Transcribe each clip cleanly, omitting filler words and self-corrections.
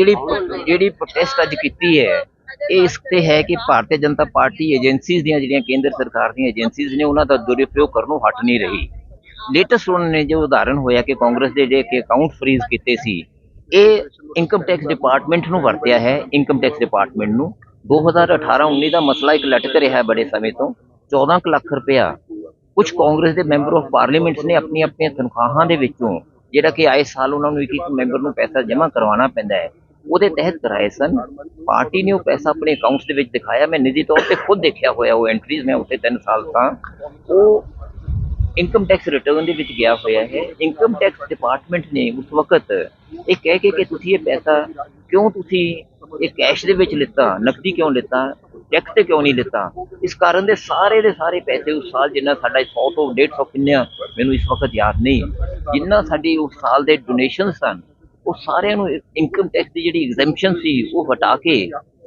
ਜਿਹੜੀ ਪ੍ਰੋਟੈਸਟ ਅੱਜ ਕੀਤੀ ਹੈ, ਇਹ ਇਸ ਤੇ ਹੈ ਕਿ ਭਾਰਤੀ ਜਨਤਾ ਪਾਰਟੀ ਏਜੰਸੀਜ਼ ਦੀਆਂ ਜਿਹੜੀਆਂ ਕੇਂਦਰ ਸਰਕਾਰ ਦੀਆਂ ਏਜੰਸੀਜ਼ ਨੇ ਉਹਨਾਂ ਦਾ ਦੁਰਉਪਯੋਗ ਕਰਨੋਂ ਹਟ ਨਹੀਂ ਰਹੀ। ਲੇਟੈਸਟ ਉਹਨਾਂ ਨੇ ਜੋ ਉਦਾਹਰਨ ਹੋਇਆ ਕਿ ਕਾਂਗਰਸ ਦੇ ਜਿਹੜੇ ਅਕਾਊਂਟ ਫਰੀਜ਼ ਕੀਤੇ ਸੀ, ਇਹ ਇਨਕਮ ਟੈਕਸ ਡਿਪਾਰਟਮੈਂਟ ਨੂੰ ਵਰਤਿਆ ਹੈ। ਇਨਕਮ ਟੈਕਸ ਡਿਪਾਰਟਮੈਂਟ ਨੂੰ 2018-19 ਦਾ ਮਸਲਾ ਇੱਕ ਲਟਕ ਰਿਹਾ ਹੈ ਬੜੇ ਸਮੇਂ ਤੋਂ। 14 ਲੱਖ ਰੁਪਇਆ ਕੁਝ ਕਾਂਗਰਸ ਦੇ ਮੈਂਬਰ ਆਫ ਪਾਰਲੀਮੈਂਟ ਨੇ ਆਪਣੀਆਂ ਤਨਖਾਹਾਂ ਦੇ ਵਿੱਚੋਂ, ਜਿਹੜਾ ਕਿ ਆਏ ਸਾਲ ਉਹਨਾਂ ਨੂੰ ਇੱਕ ਮੈਂਬਰ ਨੂੰ ਪੈਸਾ ਜਮ੍ਹਾਂ ਕਰਵਾਉਣਾ ਪੈਂਦਾ ਹੈ, ਉਹਦੇ ਤਹਿਤ ਕਰਾਏ ਸਨ। ਪਾਰਟੀ ਨੇ ਉਹ ਪੈਸਾ ਆਪਣੇ ਅਕਾਊਂਟਸ ਦੇ ਵਿੱਚ ਦਿਖਾਇਆ। ਮੈਂ ਨਿੱਜੀ ਤੌਰ ਤੇ ਖੁਦ ਦੇਖਿਆ ਹੋਇਆ ਉਹ ਐਂਟਰੀਜ਼, ਮੈਂ ਉੱਥੇ 3 ਸਾਲ ਤਾਂ ਉਹ ਇਨਕਮ ਟੈਕਸ ਰਿਟਰਨ ਦੇ ਵਿੱਚ ਗਿਆ ਹੋਇਆ ਹੈ। ਇਨਕਮ ਟੈਕਸ ਡਿਪਾਰਟਮੈਂਟ ਨੇ ਉਸ ਵਕਤ ਇਹ ਕਹਿ ਕੇ ਕਿ ਤੁਸੀਂ ਇਹ ਪੈਸਾ ਕਿਉਂ ਤੁਸੀਂ ਇਹ ਕੈਸ਼ ਦੇ ਵਿੱਚ ਲਿੱਤਾ, ਨਕਦੀ ਕਿਉਂ ਲਿੱਤਾ, ਟੈਕਸ ਤੇ ਕਿਉਂ ਨਹੀਂ ਲਿੱਤਾ, ਇਸ ਕਾਰਨ ਦੇ ਸਾਰੇ ਪੈਸੇ ਉਸ ਸਾਲ ਜਿੰਨਾ ਸਾਡਾ 100 ਤੋਂ 150 ਕਿੰਨਾ ਮੈਨੂੰ ਇਸ ਵਕਤ ਯਾਦ ਨਹੀਂ, ਜਿੰਨਾ ਸਾਡੀ ਉਸ ਸਾਲ ਦੇ ਡੋਨੇਸ਼ਨ ਸਨ, ਉਹ ਸਾਰਿਆਂ ਨੂੰ ਇਨਕਮ ਟੈਕਸ ਦੀ ਜਿਹੜੀ ਐਗਜ਼ੈਂਪਸ਼ਨ ਸੀ ਉਹ ਹਟਾ ਕੇ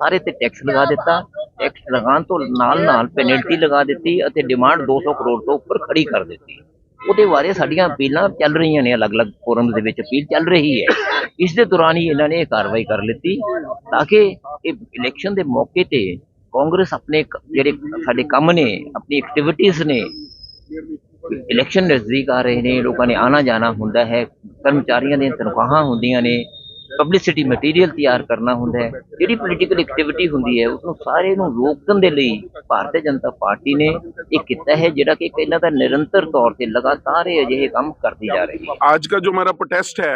ਸਾਰੇ ਤੇ ਟੈਕਸ ਲਗਾ ਦਿੱਤਾ। ਟੈਕਸ ਲਗਾਉਣ ਤੋਂ ਨਾਲ ਪੈਨਲਟੀ ਲਗਾ ਦਿੱਤੀ ਅਤੇ ਡਿਮਾਂਡ 200 ਕਰੋੜ ਤੋਂ ਉੱਪਰ ਖੜੀ ਕਰ ਦਿੱਤੀ। ਉਹਦੇ ਬਾਰੇ ਸਾਡੀਆਂ ਅਪੀਲਾਂ ਚੱਲ ਰਹੀਆਂ ਨੇ, ਅਲੱਗ-ਅਲੱਗ ਫੋਰਮ ਦੇ ਵਿੱਚ ਅਪੀਲ ਚੱਲ ਰਹੀ ਹੈ। ਇਸ ਦੇ ਦੌਰਾਨ ਹੀ ਇਹਨਾਂ ਨੇ ਇਹ ਕਾਰਵਾਈ ਕਰ ਲਿੱਤੀ ਤਾਂ ਕਿ ਇਹ ਇਲੈਕਸ਼ਨ ਦੇ ਮੌਕੇ ਤੇ ਕਾਂਗਰਸ ਆਪਣੇ ਜਿਹੜੇ ਸਾਡੇ ਕੰਮ ਨੇ, ਆਪਣੀ ਐਕਟੀਵਿਟੀਜ਼ ਨੇ, ਇਲੈਕਸ਼ਨ ਨਜ਼ਦੀਕ ਆ ਰਹੇ ਨੇ, ਲੋਕਾਂ ਨੇ ਆਣਾ ਜਾਣਾ ਹੁੰਦਾ ਹੈ, ਕਰਮਚਾਰੀਆਂ ਦੀਆਂ ਤਨਖਾਹਾਂ ਹੁੰਦੀਆਂ ਨੇ, ਪਬਲਿਸਿਟੀ ਮਟੀਰੀਅਲ ਤਿਆਰ ਕਰਨਾ ਹੁੰਦਾ ਹੈ, ਜਿਹੜੀ ਪੋਲੀਟੀਕਲ ਐਕਟੀਵਿਟੀ ਹੁੰਦੀ ਹੈ ਉਸਨੂੰ ਸਾਰੇ ਨੂੰ ਰੋਕਣ ਦੇ ਲਈ ਭਾਰਤੀ ਜਨਤਾ ਪਾਰਟੀ ਨੇ ਇਹ ਕੀਤਾ है, ਜਿਹੜਾ कि ਇਹਨਾਂ ਦਾ निरंतर तौर पे लगातार अजिहे काम करती जा रही है। आज का जो हमारा प्रोटेस्ट है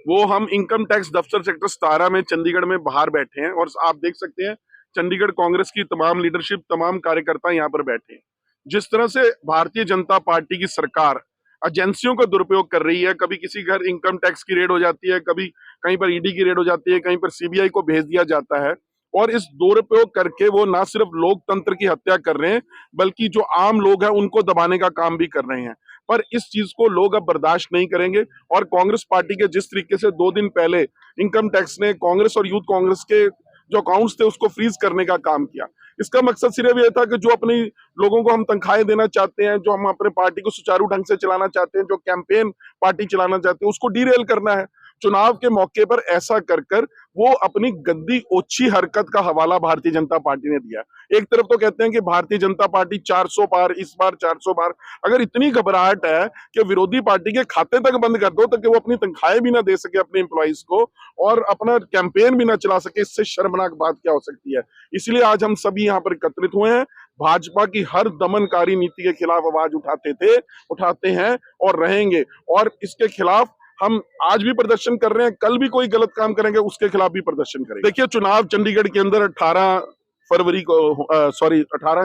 वो हम इनकम टैक्स दफ्तर सेक्टर 17 में चंडीगढ़ में बाहर बैठे हैं और आप देख सकते हैं चंडीगढ़ कांग्रेस की तमाम लीडरशिप, तमाम कार्यकर्ता यहाँ पर बैठे हैं। जिस तरह से भारतीय जनता पार्टी की सरकार एजेंसियों का दुरुपयोग कर रही है, कभी किसी घर इनकम टैक्स की रेड हो जाती है, कभी कहीं पर ईडी की रेड हो जाती है, कहीं पर सीबीआई को भेज दिया जाता है, और इस दुरुपयोग करके वो ना सिर्फ लोकतंत्र की हत्या कर रहे हैं बल्कि जो आम लोग हैं उनको दबाने का काम भी कर रहे हैं। पर इस चीज को लोग अब बर्दाश्त नहीं करेंगे और कांग्रेस पार्टी के जिस तरीके से 2 दिन पहले इनकम टैक्स ने कांग्रेस और यूथ कांग्रेस के जो अकाउंट्स थे उसको फ्रीज करने का काम किया, इसका मकसद सिर्फ ये था कि जो अपनी लोगों को हम तनख्वाहें देना चाहते हैं, जो हम अपने पार्टी को सुचारू ढंग से चलाना चाहते हैं, जो कैंपेन पार्टी चलाना चाहते हैं, उसको डीरेल करना है। चुनाव के मौके पर ऐसा कर वो अपनी गंदी ओछी हरकत का हवाला भारतीय जनता पार्टी ने दिया। एक तरफ तो कहते हैं कि भारतीय जनता पार्टी 400 पार, इस बार 400 पार। अगर इतनी घबराहट है कि विरोधी पार्टी के खाते तक बंद कर दो ताकि वो अपनी तनख्वाहें भी ना दे सके अपने एम्प्लॉइज को और अपना कैंपेन भी ना चला सके, इससे शर्मनाक बात क्या हो सकती है। इसलिए आज हम सभी यहाँ पर एकत्रित हुए हैं। भाजपा की हर दमनकारी नीति के खिलाफ आवाज उठाते हैं और रहेंगे, और इसके खिलाफ हम आज भी प्रदर्शन कर रहे हैं, कल भी कोई गलत काम करेंगे उसके खिलाफ भी प्रदर्शन करेंगे। देखिए, चुनाव चंडीगढ़ के अंदर 18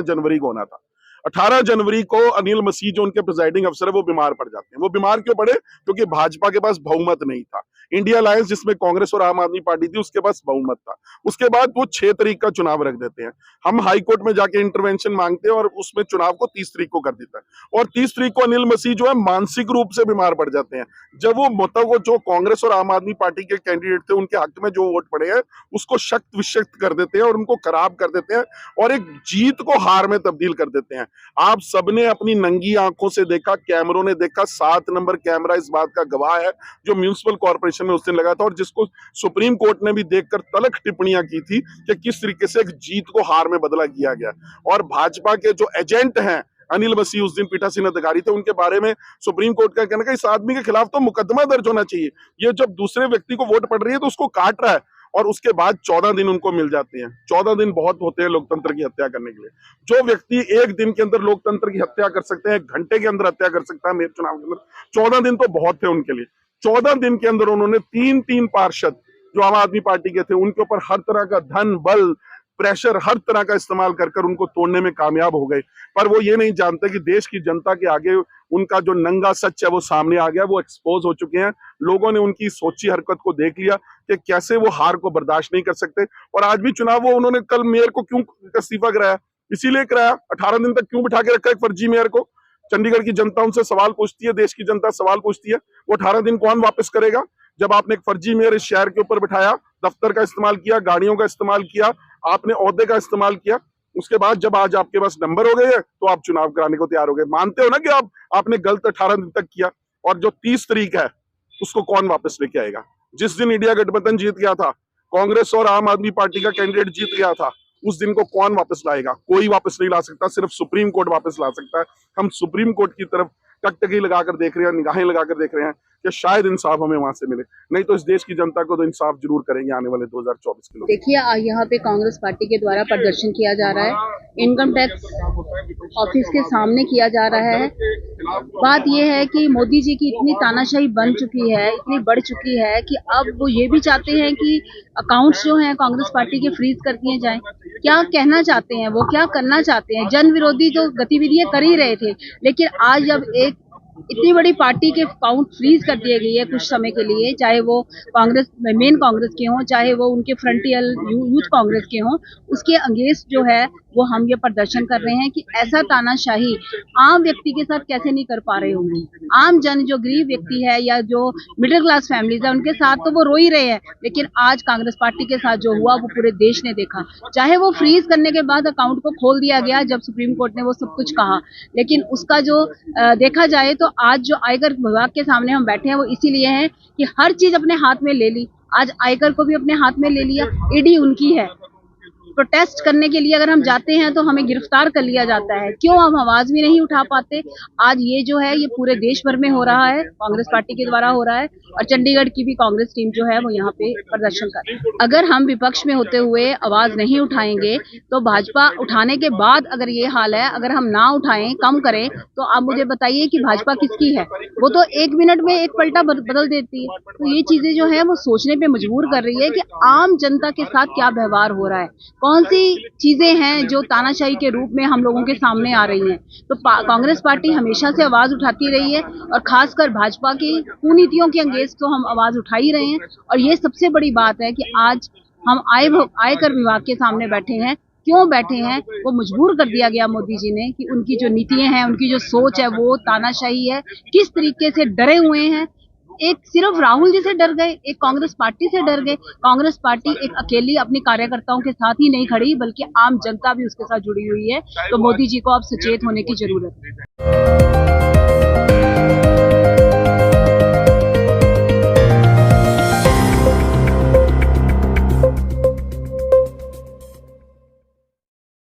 जनवरी को होना था। 18 जनवरी को अनिल मसीह जो उनके प्रिजाइडिंग अफसर है वो बीमार पड़ जाते हैं। वो बीमार क्यों पड़े? क्योंकि भाजपा के पास बहुमत नहीं था। इंडिया अलायंस जिसमें कांग्रेस और आम आदमी पार्टी थी उसके पास बहुमत था। उसके बाद वो 6 तारीख का चुनाव रख देते हैं। हम हाई कोर्ट में जाके इंटरवेंशन मांगते हैं और उसमें चुनाव को 30 तारीख को कर देता है, और 30 तारीख को अनिल मसीह जो है मानसिक रूप से बीमार पड़ जाते हैं। जब वो मतलब जो कांग्रेस और आम आदमी पार्टी के कैंडिडेट थे उनके हक में जो वोट पड़े हैं उसको शक्त विशक्त कर देते हैं और उनको खराब कर देते हैं और एक जीत को हार में तब्दील कर देते हैं। आप सबने अपनी नंगी आंखों से देखा, कैमरों ने देखा, 7 नंबर कैमरा इस बात का गवाह है जो म्यूनिसिपल कॉर्पोरेशन में उस दिन लगा था, और जिसको सुप्रीम कोर्ट ने भी देखकर तलख टिप्पणियां की थी कि किस तरीके से एक जीत को हार में बदला किया गया। और भाजपा के जो एजेंट हैं, अनिल मसीह उस दिन पीठासीन अधिकारी थे, उनके बारे में सुप्रीम कोर्ट का कहना है इस आदमी के खिलाफ तो मुकदमा दर्ज होना चाहिए। ये जब दूसरे व्यक्ति को वोट पड़ रही है तो उसको काट रहा है, और उसके बाद 14 दिन उनको मिल जाते हैं। 14 दिन बहुत होते हैं लोकतंत्र की हत्या करने के लिए। जो व्यक्ति एक दिन के अंदर लोकतंत्र की हत्या कर सकते हैं, 1 घंटे के अंदर हत्या कर सकता है मेयर चुनाव के अंदर, 14 दिन तो बहुत थे उनके लिए। 14 दिन के अंदर उन्होंने 3 पार्षद जो आम आदमी पार्टी के थे उनके ऊपर हर तरह का धन, बल, प्रेशर, हर तरह का इस्तेमाल कर उनको तोड़ने में कामयाब हो गए। पर वो ये नहीं जानते कि देश की जनता के आगे उनका जो नंगा सच है वो सामने आ गया, वो एक्सपोज हो चुके हैं। लोगों ने उनकी सोची हरकत को देख लिया कि कैसे वो हार को बर्दाश्त नहीं कर सकते। और आज भी चुनाव वो उन्होंने कल मेयर को क्यों इस्तीफा कराया? इसीलिए कराया। 18 दिन तक क्यों बिठा के रखा एक फर्जी मेयर को? चंडीगढ़ की जनता उनसे सवाल पूछती है, देश की जनता सवाल पूछती है, वो 18 दिन कौन वापस करेगा? जब आपने एक फर्जी मेयर इस शहर के ऊपर बिठाया, दफ्तर का इस्तेमाल किया, गाड़ियों का इस्तेमाल किया, आपने ओहदे का इस्तेमाल किया, उसके बाद जब आज आपके पास नंबर हो गए हैं तो आप चुनाव कराने को तैयार हो गए। मानते हो ना कि आपने गलत 18 दिन तक किया, और जो 30 तारीख है उसको कौन वापस लेके आएगा? जिस दिन इंडिया गठबंधन जीत गया था कांग्रेस और आम आदमी पार्टी का कैंडिडेट जीत गया था, उस दिन को कौन वापस लाएगा? कोई वापस नहीं ला सकता, सिर्फ सुप्रीम कोर्ट वापस ला सकता है। हम सुप्रीम कोर्ट की तरफ टकटकी लगाकर देख रहे हैं, निगाहें लगाकर देख रहे हैं कि शायद इंसाफ हमें वहां से मिले, नहीं तो इस देश की जनता को तो इंसाफ जरूर करेंगे आने वाले 2024 के लोग। देखिए, यहाँ पे कांग्रेस पार्टी के द्वारा प्रदर्शन किया जा रहा है, इनकम टैक्स ऑफिस के सामने किया जा रहा है। बात यह है कि मोदी जी की इतनी तानाशाही बन चुकी है, इतनी बढ़ चुकी है कि अब वो ये भी चाहते हैं कि अकाउंट्स जो हैं कांग्रेस पार्टी के फ्रीज कर दिए जाएं। क्या कहना चाहते हैं वो, क्या करना चाहते हैं? जन विरोधी जो गतिविधियां कर ही रहे थे, लेकिन आज जब एक इतनी बड़ी पार्टी के अकाउंट फ्रीज कर दिए गई है कुछ समय के लिए, चाहे वो कांग्रेस मेन कांग्रेस के हों, चाहे वो उनके फ्रंटियल यूथ कांग्रेस के हों, उसके अगेंस्ट जो है वो हम ये प्रदर्शन कर रहे हैं कि ऐसा तानाशाही आम व्यक्ति के साथ कैसे नहीं कर पा रहे होंगे। आम जन जो गरीब व्यक्ति है या जो मिडिल क्लास फैमिलीज है, उनके साथ तो वो रो ही रहे हैं, लेकिन आज कांग्रेस पार्टी के साथ जो हुआ वो पूरे देश ने देखा। चाहे वो फ्रीज करने के बाद अकाउंट को खोल दिया गया जब सुप्रीम कोर्ट ने वो सब कुछ कहा, लेकिन उसका जो देखा जाए तो आज जो आयकर विभाग के सामने हम बैठे हैं वो इसीलिए है कि हर चीज अपने हाथ में ले ली। आज आयकर को भी अपने हाथ में ले लिया, ईडी उनकी है। प्रोटेस्ट करने के लिए अगर हम जाते हैं तो हमें गिरफ्तार कर लिया जाता है। क्यों हम आवाज भी नहीं उठा पाते? आज ये जो है ये पूरे देश भर में हो रहा है, कांग्रेस पार्टी के द्वारा हो रहा है, और चंडीगढ़ की भी कांग्रेस टीम जो है वो यहाँ पे प्रदर्शन कर रही है। अगर हम विपक्ष में होते हुए आवाज नहीं उठाएंगे तो भाजपा उठाने के बाद अगर ये हाल है, अगर हम ना उठाएं, कम करें, तो आप मुझे बताइए कि भाजपा किसकी है? वो तो एक मिनट में एक पलटा बदल देती है। तो ये चीजें जो है वो सोचने पे मजबूर कर रही है कि आम जनता के साथ क्या व्यवहार हो रहा है, कौन सी चीजें हैं जो तानाशाही के रूप में हम लोगों के सामने आ रही हैं। तो कांग्रेस पार्टी हमेशा से आवाज उठाती रही है, और खासकर भाजपा की कुनीतियों के अगेंस्ट तो हम आवाज उठा ही रहे हैं। और ये सबसे बड़ी बात है कि आज हम आयकर विभाग के सामने बैठे हैं। क्यों बैठे हैं? वो मजबूर कर दिया गया मोदी जी ने कि उनकी जो नीतियां हैं, उनकी जो सोच है वो तानाशाही है। किस तरीके से डरे हुए हैं, एक सिर्फ राहुल जी से डर गए, एक कांग्रेस पार्टी से डर गए। कांग्रेस पार्टी एक अकेली अपनी कार्यकर्ताओं के साथ ही नहीं खड़ी, बल्कि आम जनता भी उसके साथ जुड़ी हुई है। तो मोदी जी को अब सचेत होने की जरूरत है।